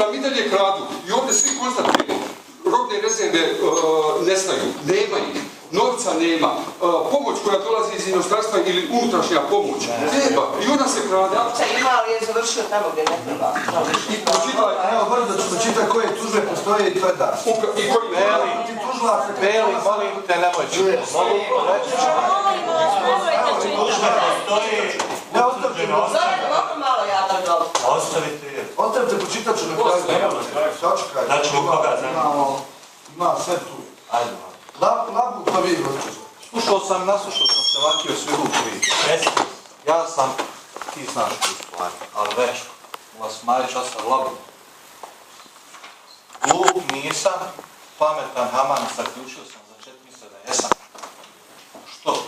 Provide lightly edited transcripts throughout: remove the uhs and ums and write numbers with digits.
nam i dalje kradu i ovdje svi konstatujemo. Robne rezerve nestaju, nema ih, novca nema, pomoć koja dolazi iz inostranstva ili unutrašnja pomoć, treba i ona se krade. Novca ima, ali je završio tamo gdje ne treba. Evo, brzo ću pročitati koje tužbe postoje i to je danas. Beli, molim te, nemoj čuti. Ne, ostavite me. Zoran, malo ja da dobro. Ostavite je. Ostavite, pročitat ću na kraju. Sačekaj. Znači u koga zanima? Ima sve tu. Ajde. Labu pa vi gledajte. Naslušao sam se vakio svi u priče. Ja sam, ti znaš tu stvar, ali već, u vas Marić ostav labu. Glup nisam, pametan haman, zaključio sam za 4 mjeseca da jesam. Što?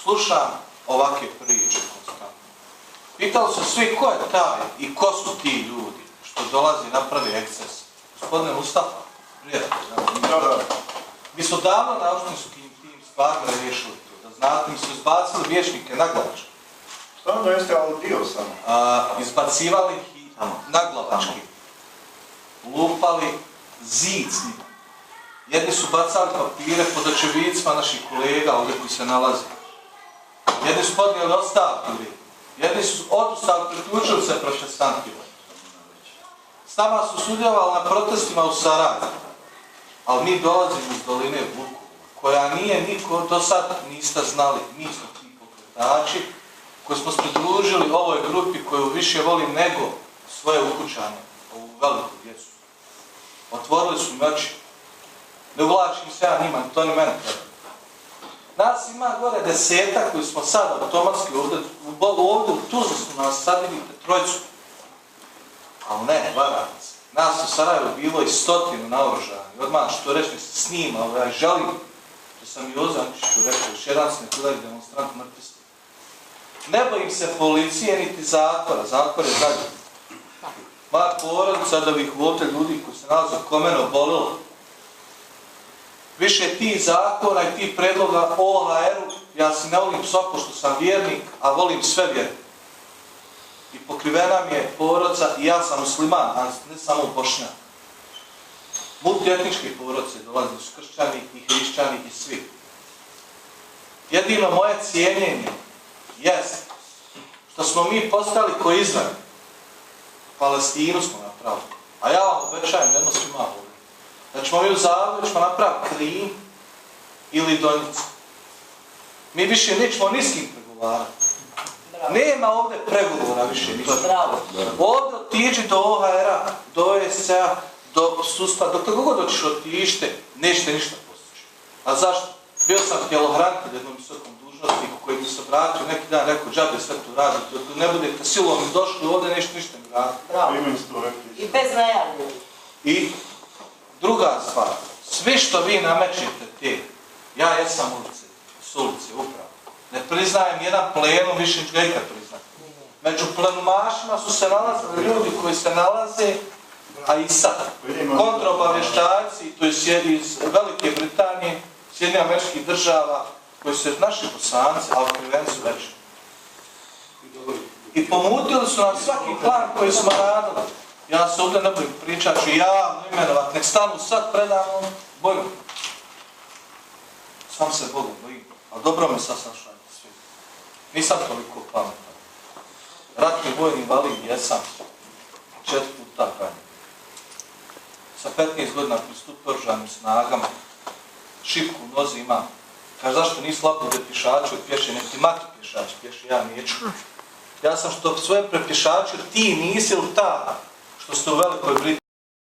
Slušam ovakve priče konstantno. Pitali su svi ko je taj i ko su ti ljudi što dolazi napravi eksces. Gospodine Mustafa, prijatelj, mi smo davno na opštinskim tim stvarno riješili to, da znate, mi su izbacili vijećnike naglavački. Stvarno jeste, ali dio samo. Izbacivali ih i naglavački. Lupali zid s njima. Jedni su bacali papire pod očevicima naših kolega ovdje koji se nalaze. Jedni su podnijeli ostavku, jedni su odustali, priključili se protestantima. S nama su sudjelovali na protestima u Sarajevu, ali mi dolazimo iz doline Vuku, koja nije niko do sad niste znali. Mi smo ti pokretači koji smo se pridružili ovoj grupi koju više volim nego svoje ukućane, ovu veliku djecu. Otvorili su mi oči. Ne uvlačim se ja njima, to ni mene treba. Nas ima gore 10 koji smo sad automatski ovdje u Tuzli su nas sad vidite trojcu. Ali ne, varate se. Nas u Sarajevu bilo i 100 naoružani. Odmah što reći se snima, ja želim. To sam i Ozančiću rekao, još jedan se ne gledaju demonstrant mrtvisti. Ne bojim se policije niti zatvora, zatvor je dalje. Moja porodica od ovih ovdje ljudi koji se nalaze komeno bolilo. Više tih zakona i tih predloga o OHR-u, ja si ne volim psoko što sam vjernik, a volim sve vjerne. I pokrivena mi je porodica i ja sam musliman, a ne samo Bošnjak. Multietničke porodice dolaze su kršćani i hrišćani i svi. Jedino moje cijenjenje jest što smo mi postali ko Izrael. Palestinu smo napravili. A ja vam obećajem jedno svima ovdje. Da ćemo mi u Zagrebu ćemo napraviti Krim ili Donjicu. Mi više nećemo ni s kim pregovarati. Nema ovdje pregovora više ništa. Ovdje otiđi do OHR-a, do ESC-a, do sustava, dok kako god hoćeš otište, nećete ništa postići. A zašto? Bio sam tjelohranitelj jednom visokom dužnostniku koji mi se vratio neki dan rekao, džabe sve tu radite, ako ne budete silom došli ovdje, nećete ništa mi raditi. I bez najavljenja. I druga stvar, sve što vi namećete te, ja jesam s ulice, upravo. Ne priznajem jedan plenum, više ću ga ikad priznati. Među plenumašima su se nalazili ljudi koji se nalaze, a i sad, kontraobavještajci, to je iz Velike Britanije, Sjedinjenih Američkih Država, koji su naši Bosanci, ali kriveni su veći. I pomutili su nam svaki plan koji smo radili. Ja se ovdje ne bojim, pričat ću javno imenovat, nek stanu sad predavno, bojim. Sam se Bogom bojim, a dobro me saslušajte svi. Nisam toliko pametan. Ratni vojni invalid jesam, 4 puta ranjen. Sa 15 godina pristupio oružanim snagama, šipku u nozi imam. Kaže, zašto nisi lako da pješači od pješe, nek ti mati pješač, pješe, ja neću. Ja sam što svoje prepješačio, ti nisi ili ta, što ste u Velikoj Britaniji.